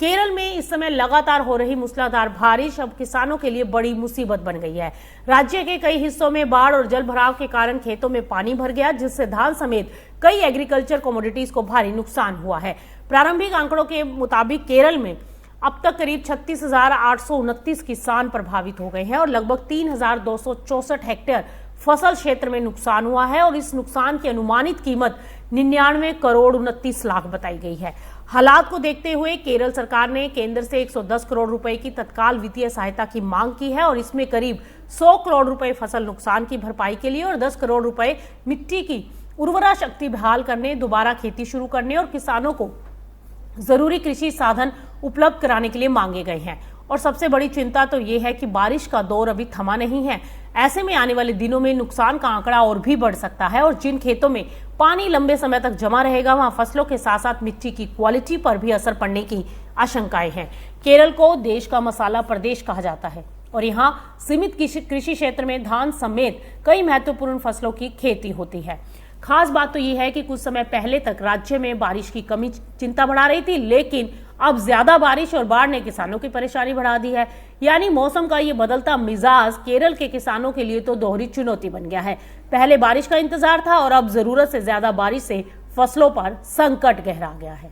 केरल में इस समय लगातार हो रही मूसलाधार बारिश अब किसानों के लिए बड़ी मुसीबत बन गई है। राज्य के कई हिस्सों में बाढ़ और जल भराव के कारण खेतों में पानी भर गया, जिससे धान समेत कई एग्रीकल्चर कमोडिटीज को भारी नुकसान हुआ है। प्रारंभिक आंकड़ों के मुताबिक केरल में अब तक करीब 36,829 किसान प्रभावित हो गए हैं और लगभग 3,264 हेक्टेयर फसल क्षेत्र में नुकसान हुआ है और इस नुकसान की अनुमानित कीमत 99 करोड़ 29 लाख बताई गई है। हालात को देखते हुए केरल सरकार ने केंद्र से 110 करोड़ रुपए की तत्काल वित्तीय सहायता की मांग की है और इसमें करीब 100 करोड़ रुपए फसल नुकसान की भरपाई के लिए और 10 करोड़ रुपए मिट्टी की उर्वरा शक्ति बहाल करने, दोबारा खेती शुरू करने और किसानों को जरूरी कृषि साधन उपलब्ध कराने के लिए मांगे गए हैं। और सबसे बड़ी चिंता तो ये है कि बारिश का दौर अभी थमा नहीं है। ऐसे में आने वाले दिनों में नुकसान का आंकड़ा और भी बढ़ सकता है और जिन खेतों में पानी लंबे समय तक जमा रहेगा, वहां फसलों के साथ साथ मिट्टी की क्वालिटी पर भी असर पड़ने की आशंकाएं हैं। केरल को देश का मसाला प्रदेश कहा जाता है और यहाँ सीमित कृषि क्षेत्र में धान समेत कई महत्वपूर्ण फसलों की खेती होती है। खास बात तो यह है कि कुछ समय पहले तक राज्य में बारिश की कमी चिंता बढ़ा रही थी, लेकिन अब ज्यादा बारिश और बाढ़ ने किसानों की परेशानी बढ़ा दी है। यानी मौसम का ये बदलता मिजाज केरल के किसानों के लिए तो दोहरी चुनौती बन गया है। पहले बारिश का इंतजार था और अब जरूरत से ज्यादा बारिश से फसलों पर संकट गहरा गया है।